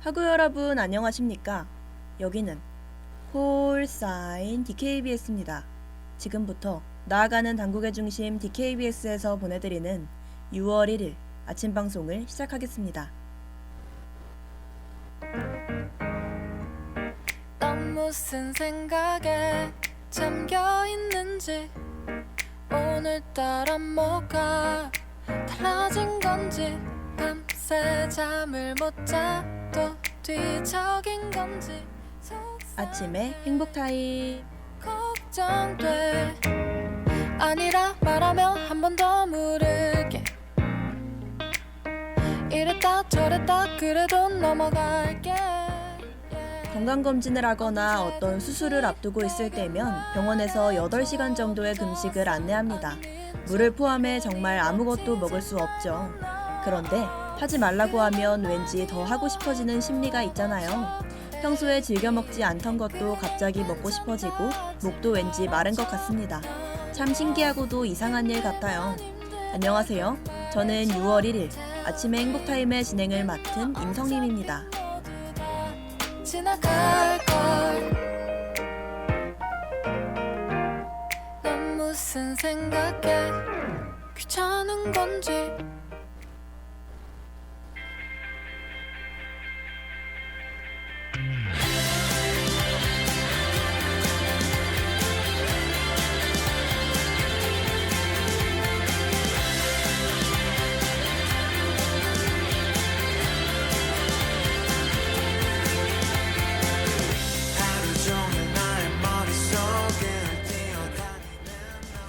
학우 여러분 안녕하십니까? 여기는 콜사인 DKBS입니다. 지금부터 나아가는 당국의 중심 DKBS에서 보내드리는 6월 1일 아침 방송을 시작하겠습니다. 넌 무슨 생각에 잠겨 있는지, 오늘따라 뭐가 달라진 건지, 밤새 잠을 못 자 또 뒤척인 건지 아침의 행복 타임. 걱정돼. 아니라 말하면 한 번 더 물을게. 이랬다 저랬다 그래도 넘어갈게. 건강검진을 하거나 어떤 수술을 앞두고 있을 때면 병원에서 8시간 정도의 금식을 안내합니다. 물을 포함해 정말 아무것도 먹을 수 없죠. 그런데 하지 말라고 하면 왠지 더 하고 싶어지는 심리가 있잖아요. 평소에 즐겨 먹지 않던 것도 갑자기 먹고 싶어지고 목도 왠지 마른 것 같습니다. 참 신기하고도 이상한 일 같아요. 안녕하세요. 저는 6월 1일 아침의 행복타임의 진행을 맡은 임성림입니다. 지나갈걸. 넌 무슨 생각에 귀찮은 건지.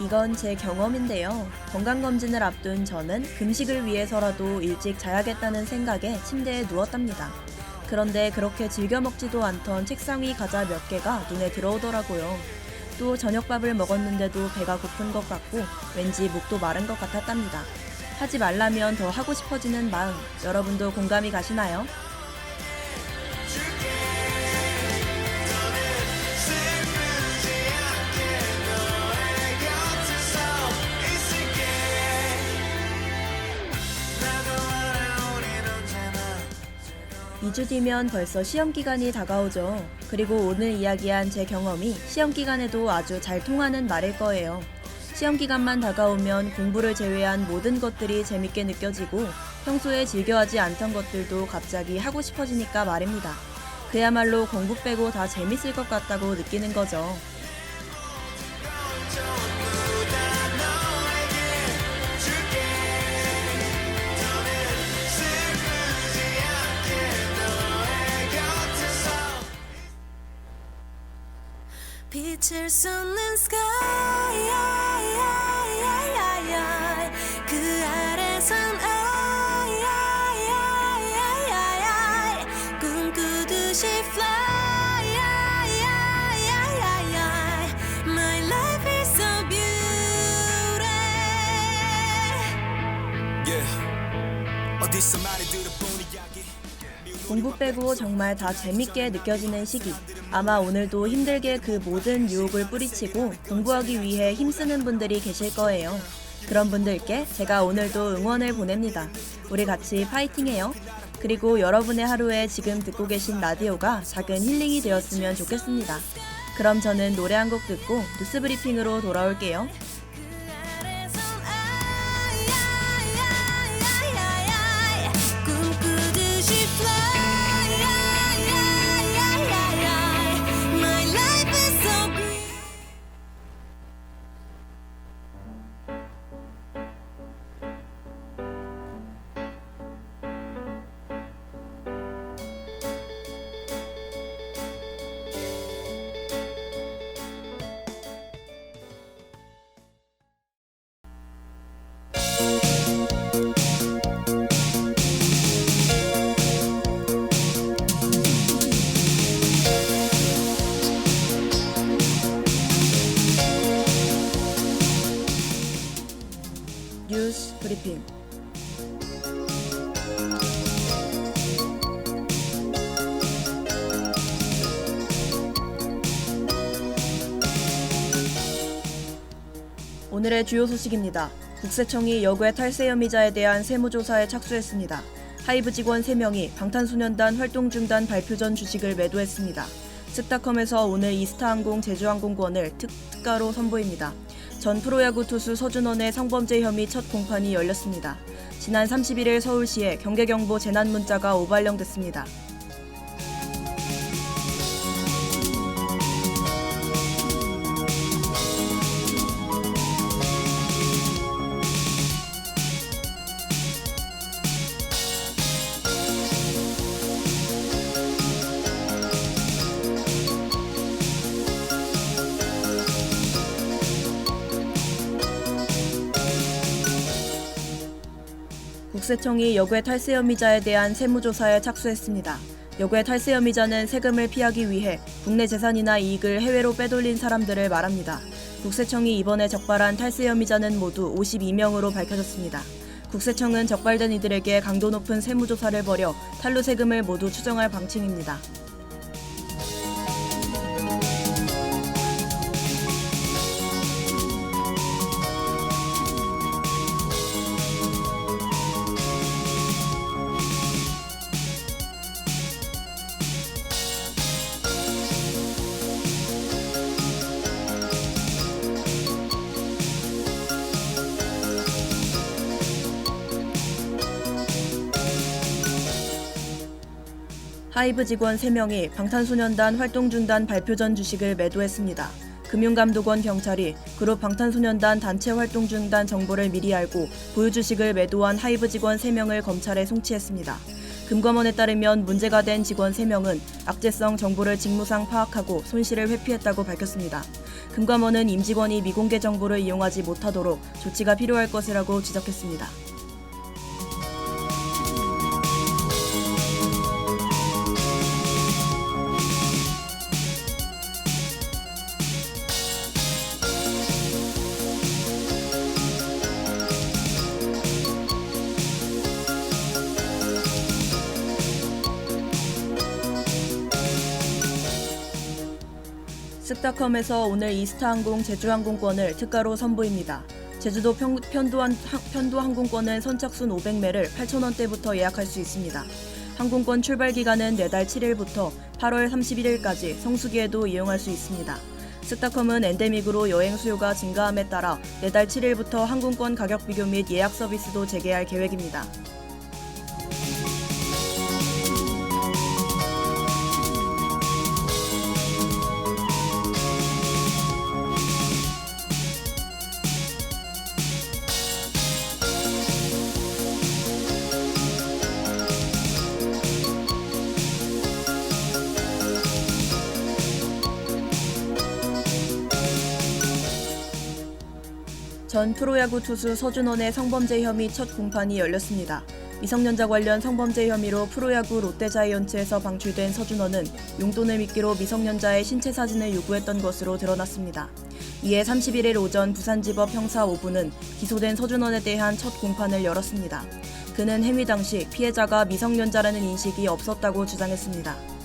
이건 제 경험인데요. 건강검진을 앞둔 저는 금식을 위해서라도 일찍 자야겠다는 생각에 침대에 누웠답니다. 그런데 그렇게 즐겨 먹지도 않던 책상 위 과자 몇 개가 눈에 들어오더라고요. 또 저녁밥을 먹었는데도 배가 고픈 것 같고 왠지 목도 마른 것 같았답니다. 하지 말라면 더 하고 싶어지는 마음, 여러분도 공감이 가시나요? 이 2주 뒤면 벌써 시험기간이 다가오죠. 그리고 오늘 이야기한 제 경험이 시험기간에도 아주 잘 통하는 말일 거예요. 시험기간만 다가오면 공부를 제외한 모든 것들이 재밌게 느껴지고 평소에 즐겨하지 않던 것들도 갑자기 하고 싶어지니까 말입니다. 그야말로 공부 빼고 다 재밌을 것 같다고 느끼는 거죠. 빛을 쏟는 sky, 그 아래선 꿈꾸듯이 fly. My life is so beautiful. 어디서 많이 들어본 이야기. 공부 빼고 정말 다 재밌게 느껴지는 시기. 아마 오늘도 힘들게 그 모든 유혹을 뿌리치고 공부하기 위해 힘쓰는 분들이 계실 거예요. 그런 분들께 제가 오늘도 응원을 보냅니다. 우리 같이 파이팅해요. 그리고 여러분의 하루에 지금 듣고 계신 라디오가 작은 힐링이 되었으면 좋겠습니다. 그럼 저는 노래 한 곡 듣고 뉴스 브리핑으로 돌아올게요. 꿈꾸듯이 fly. My life is so beautiful. 뉴스 브리핑. 오늘의 주요 소식입니다. 국세청이 여고의 탈세 혐의자에 대한 세무조사에 착수했습니다. 하이브 직원 3명이 방탄소년단 활동 중단 발표 전 주식을 매도했습니다. 쓱닷컴에서 오늘 이스타항공 제주항공권을 특가로 선보입니다. 전 프로야구 투수 서준원의 성범죄 혐의 첫 공판이 열렸습니다. 지난 31일 서울시에 경계경보 재난문자가 오발령됐습니다. 국세청이 여괴 탈세 혐의자에 대한 세무조사에 착수했습니다. 여괴 탈세 혐의자는 세금을 피하기 위해 국내 재산이나 이익을 해외로 빼돌린 사람들을 말합니다. 국세청이 이번에 적발한 탈세 혐의자는 모두 52명으로 밝혀졌습니다. 국세청은 적발된 이들에게 강도 높은 세무조사를 벌여 탈루 세금을 모두 추정할 방침입니다. 하이브 직원 3명이 방탄소년단 활동 중단 발표 전 주식을 매도했습니다. 금융감독원 경찰이 그룹 방탄소년단 단체 활동 중단 정보를 미리 알고 보유 주식을 매도한 하이브 직원 3명을 검찰에 송치했습니다. 금감원에 따르면 문제가 된 직원 3명은 악재성 정보를 직무상 파악하고 손실을 회피했다고 밝혔습니다. 금감원은 임직원이 미공개 정보를 이용하지 못하도록 조치가 필요할 것이라고 지적했습니다. 쓱닷컴에서 오늘 이스타항공 제주항공권을 특가로 선보입니다. 제주도 편도 항공권은 선착순 500매를 8,000원대부터 예약할 수 있습니다. 항공권 출발 기간은 내달 7일부터 8월 31일까지 성수기에도 이용할 수 있습니다. 쓱닷컴은 엔데믹으로 여행 수요가 증가함에 따라 내달 7일부터 항공권 가격 비교 및 예약 서비스도 재개할 계획입니다. 전 프로야구 투수 서준원의 성범죄 혐의 첫 공판이 열렸습니다. 미성년자 관련 성범죄 혐의로 프로야구 롯데자이언츠에서 방출된 서준원은 용돈을 미끼로 미성년자의 신체 사진을 요구했던 것으로 드러났습니다. 이에 31일 오전 부산지법 형사 5부는 기소된 서준원에 대한 첫 공판을 열었습니다. 그는 행위 당시 피해자가 미성년자라는 인식이 없었다고 주장했습니다.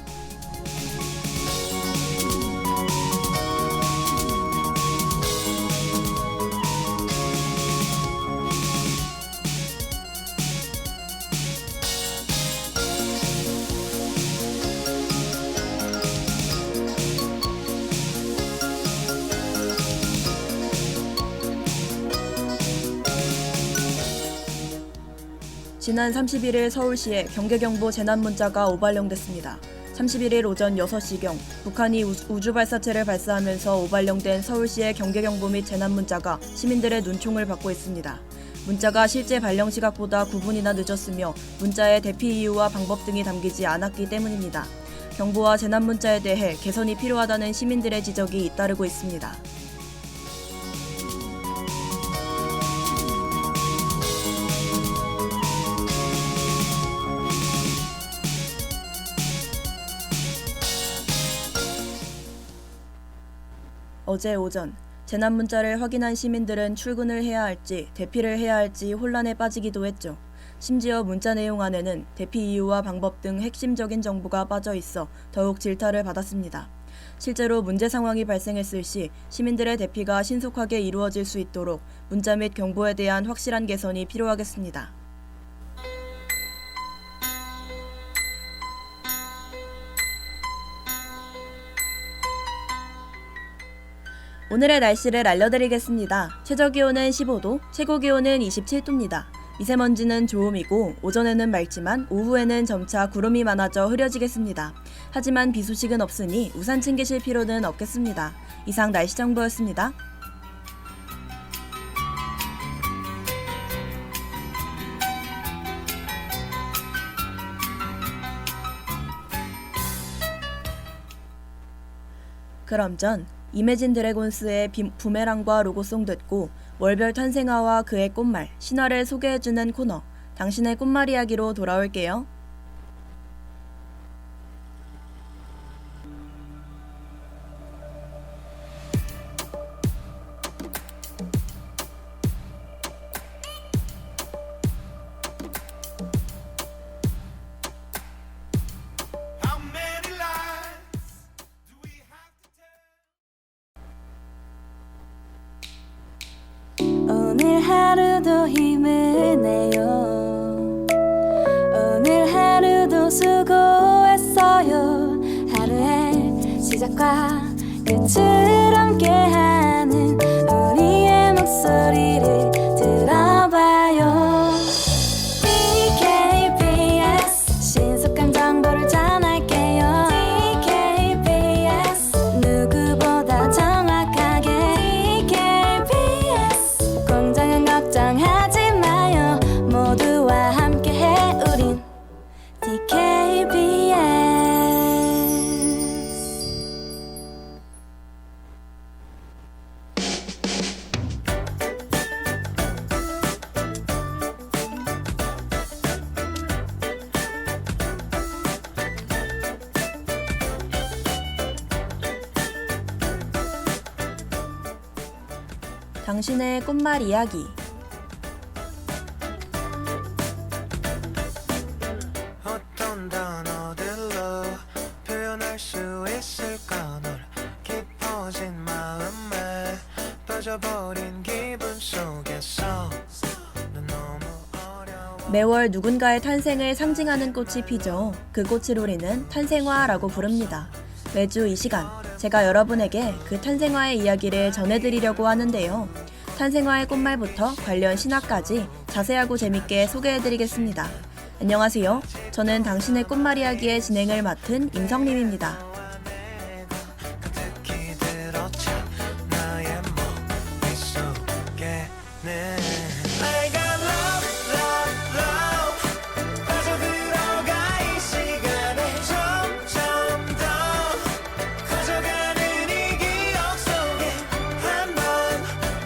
지난 31일 서울시에 경계경보 재난문자가 오발령됐습니다. 31일 오전 6시경 북한이 우주발사체를 발사하면서 오발령된 서울시의 경계경보 및 재난문자가 시민들의 눈총을 받고 있습니다. 문자가 실제 발령 시각보다 9분이나 늦었으며 문자의 대피 이유와 방법 등이 담기지 않았기 때문입니다. 경보와 재난문자에 대해 개선이 필요하다는 시민들의 지적이 잇따르고 있습니다. 어제 오전 재난문자를 확인한 시민들은 출근을 해야 할지 대피를 해야 할지 혼란에 빠지기도 했죠. 심지어 문자 내용 안에는 대피 이유와 방법 등 핵심적인 정보가 빠져 있어 더욱 질타를 받았습니다. 실제로 문제 상황이 발생했을 시 시민들의 대피가 신속하게 이루어질 수 있도록 문자 및 경보에 대한 확실한 개선이 필요하겠습니다. 오늘의 날씨를 알려드리겠습니다. 최저기온은 15도, 최고기온은 27도입니다. 미세먼지는 좋음이고 오전에는 맑지만 오후에는 점차 구름이 많아져 흐려지겠습니다. 하지만 비 소식은 없으니 우산 챙기실 필요는 없겠습니다. 이상 날씨 정보였습니다. 그럼 전 이매진 드래곤스의 부메랑과 로고송 듣고 월별 탄생화와 그의 꽃말, 신화를 소개해주는 코너 당신의 꽃말 이야기로 돌아올게요. How many lives do we have to tell? 오늘 하루도 힘을 내요. 오늘 하루도 수고했어요. 하루의 시작과 끝을 함께하는 우리의 목소리를 들어봐요. DKBS 신속한 정보를 전할게요. DKBS 누구보다 정확하게 DKBS 공장은 걱정하지 마요. 모두와 함께해 우린 DKBS. 당신의 꽃말 이야기. 어떤 단어들로 표현할 수 있을까? 널 깊어진 마음에 빠져버린 기분 속에서 난 너무 어려워. 매월 누군가의 탄생을 상징하는 꽃이 피죠. 그 꽃을 우리는 탄생화라고 부릅니다. 매주 이 시간 제가 여러분에게 그 탄생화의 이야기를 전해드리려고 하는데요. 탄생화의 꽃말부터 관련 신화까지 자세하고 재밌게 소개해드리겠습니다. 안녕하세요. 저는 당신의 꽃말 이야기의 진행을 맡은 임성림입니다. 가득히 들어차 나의 머릿속에는 I got love, love, love 빠져들어가 이 시간에 점점 더 커져가는 이 기억 속에 한 번,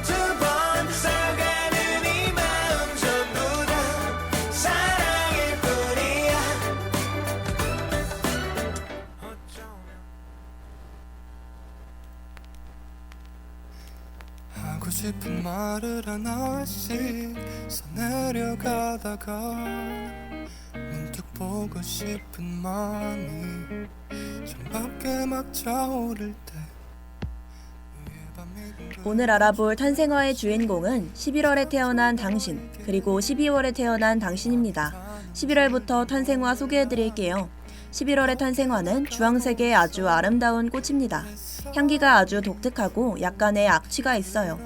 두 번 쌓여가는 이 마음 전부 다 사랑일 뿐이야. 어쩌면 하고 싶은 말을 하나씩 써내려가다가 문득 보고 싶은 마음이 창밖에 막 차오를 때 오늘 알아볼 탄생화의 주인공은 11월에 태어난 당신, 그리고 12월에 태어난 당신입니다. 11월부터 탄생화 소개해드릴게요. 11월의 탄생화는 주황색의 아주 아름다운 꽃입니다. 향기가 아주 독특하고 약간의 악취가 있어요.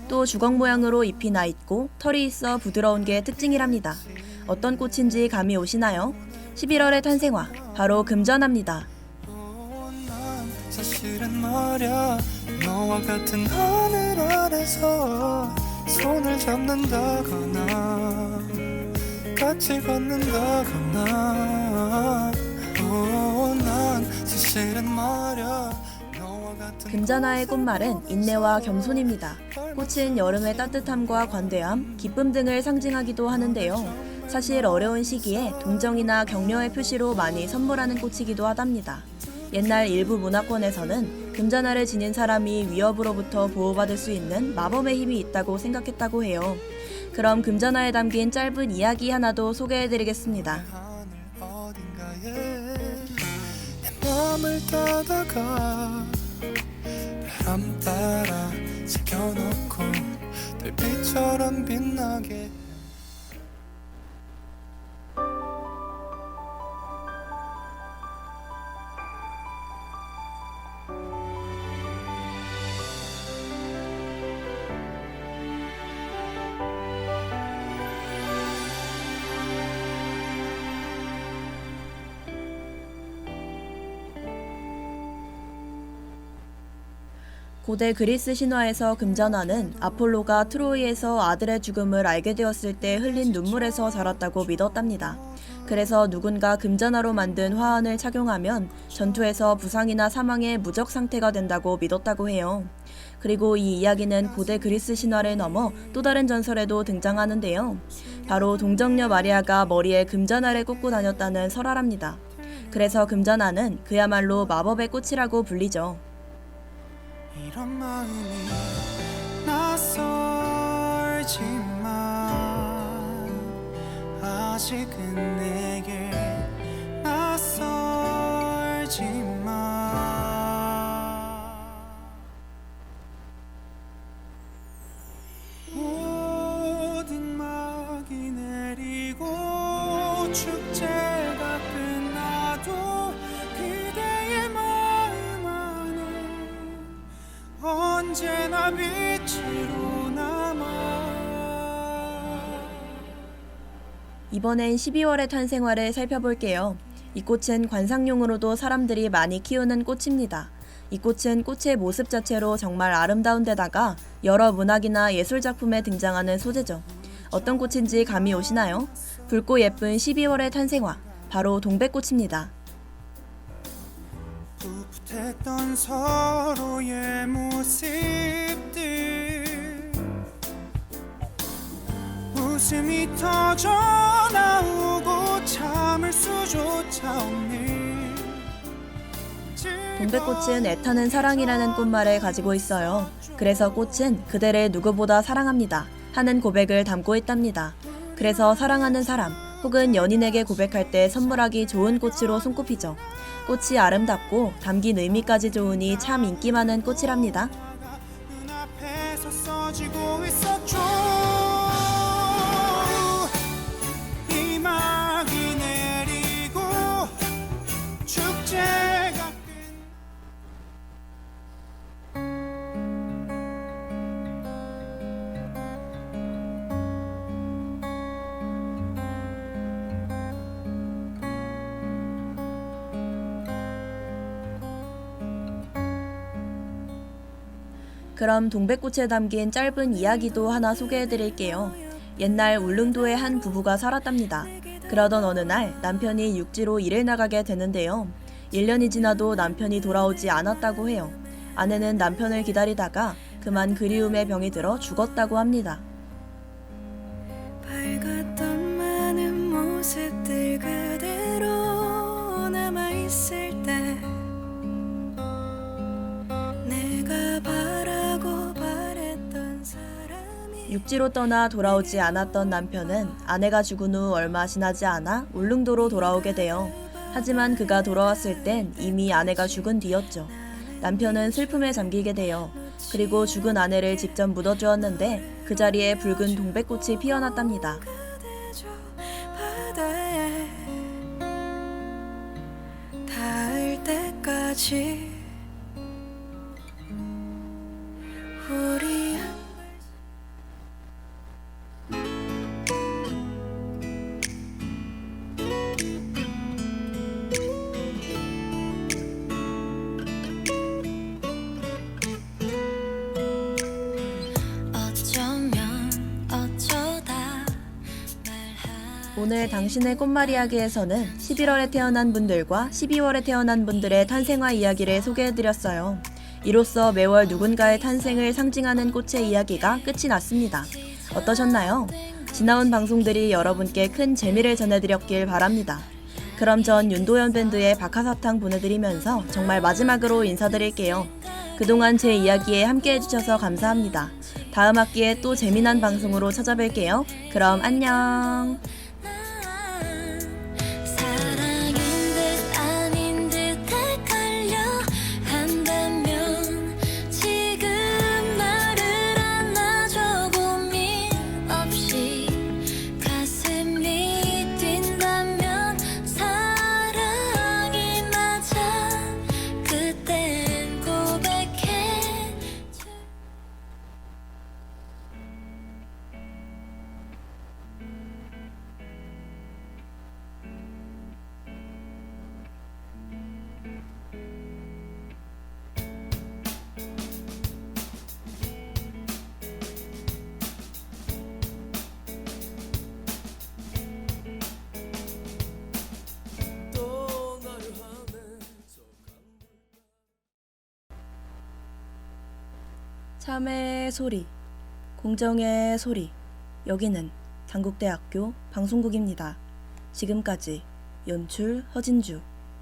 또 주걱 모양으로 잎이 나 있고 털이 있어 부드러운 게 특징이랍니다. 어떤 꽃인지 감이 오시나요? 11월의 탄생화, 바로 금전화입니다. 난 사실은 말야 너와 같은 하늘 아래서 손을 잡는다거나 같이 걷는다거나 난 사실은 말야 너와 같은 금전화의 꽃말은 인내와 겸손입니다. 꽃은 여름의 따뜻함과 관대함, 기쁨 등을 상징하기도 하는데요. 사실 어려운 시기에 동정이나 격려의 표시로 많이 선물하는 꽃이기도 하답니다. 옛날 일부 문화권에서는 금전화를 지닌 사람이 위협으로부터 보호받을 수 있는 마법의 힘이 있다고 생각했다고 해요. 그럼 금전화에 담긴 짧은 이야기 하나도 소개해드리겠습니다. 하늘 어딘가에 내 맘을 따다가 바람 따라 새겨놓고 달빛처럼 빛나게 고대 그리스 신화에서 금전화는 아폴로가 트로이에서 아들의 죽음을 알게 되었을 때 흘린 눈물에서 자랐다고 믿었답니다. 그래서 누군가 금전화로 만든 화환을 착용하면 전투에서 부상이나 사망의 무적 상태가 된다고 믿었다고 해요. 그리고 이 이야기는 고대 그리스 신화를 넘어 또 다른 전설에도 등장하는데요. 바로 동정녀 마리아가 머리에 금전화를 꽂고 다녔다는 설화랍니다. 그래서 금전화는 그야말로 마법의 꽃이라고 불리죠. 이런 마음이 낯설지만 아직은 내게 낯설지만 모든 막이 내리고 축제가 끝나도 그대의 마음 안에 언제나 빛으로 남아. 이번엔 12월의 탄생화를 살펴볼게요. 이 꽃은 관상용으로도 사람들이 많이 키우는 꽃입니다. 이 꽃은 꽃의 모습 자체로 정말 아름다운 데다가 여러 문학이나 예술작품에 등장하는 소재죠. 어떤 꽃인지 감이 오시나요? 붉고 예쁜 12월의 탄생화, 바로 동백꽃입니다. 풋풋했던 서로의 모습들 웃음이 터져 나오고 참을 수조차 없는 동백꽃은 애타는 사랑이라는 꽃말을 가지고 있어요. 그래서 꽃은 그대를 누구보다 사랑합니다 하는 고백을 담고 있답니다. 그래서 사랑하는 사람 혹은 연인에게 고백할 때 선물하기 좋은 꽃으로 손꼽히죠. 꽃이 아름답고 담긴 의미까지 좋으니 참 인기 많은 꽃이랍니다. 눈앞에서 써지고 있었죠. 이 막이 내리고 축제가 그럼 동백꽃에 담긴 짧은 이야기도 하나 소개해드릴게요. 옛날 울릉도에 한 부부가 살았답니다. 그러던 어느 날 남편이 육지로 일을 나가게 되는데요. 1년이 지나도 남편이 돌아오지 않았다고 해요. 아내는 남편을 기다리다가 그만 그리움의 병이 들어 죽었다고 합니다. 밝았던 많은 모습들 그대로 남아있을 때 내가 바라고 바랬던 사람이 육지로 떠나 돌아오지 않았던 남편은 아내가 죽은 후 얼마 지나지 않아 울릉도로 돌아오게 돼요. 하지만 그가 돌아왔을 땐 이미 아내가 죽은 뒤였죠. 남편은 슬픔에 잠기게 돼요. 그리고 죽은 아내를 직접 묻어주었는데 그 자리에 붉은 동백꽃이 피어났답니다. 그대죠 바다에 닿을 때까지 우리 어쩌면 어쩌다 오늘 당신의 꽃말 이야기에서는 11월에 태어난 분들과 12월에 태어난 분들의 탄생화 이야기를 소개해드렸어요. 이로써 매월 누군가의 탄생을 상징하는 꽃의 이야기가 끝이 났습니다. 어떠셨나요? 지나온 방송들이 여러분께 큰 재미를 전해드렸길 바랍니다. 그럼 전 윤도현 밴드의 박하사탕 보내드리면서 정말 마지막으로 인사드릴게요. 그동안 제 이야기에 함께 해주셔서 감사합니다. 다음 학기에 또 재미난 방송으로 찾아뵐게요. 그럼 안녕. 사랑인 듯 아닌 듯 헷갈려 한다면 지금 나를 안아줘 고민 없이 가슴이 뛴다면 사랑이 맞아 그땐 고백해 참의 소리, 공정의 소리. 여기는 단국대학교 방송국입니다. 지금까지 연출 허진주,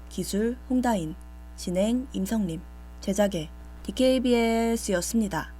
기술 홍다인, 진행 임성림, 제작의 DKBS였습니다.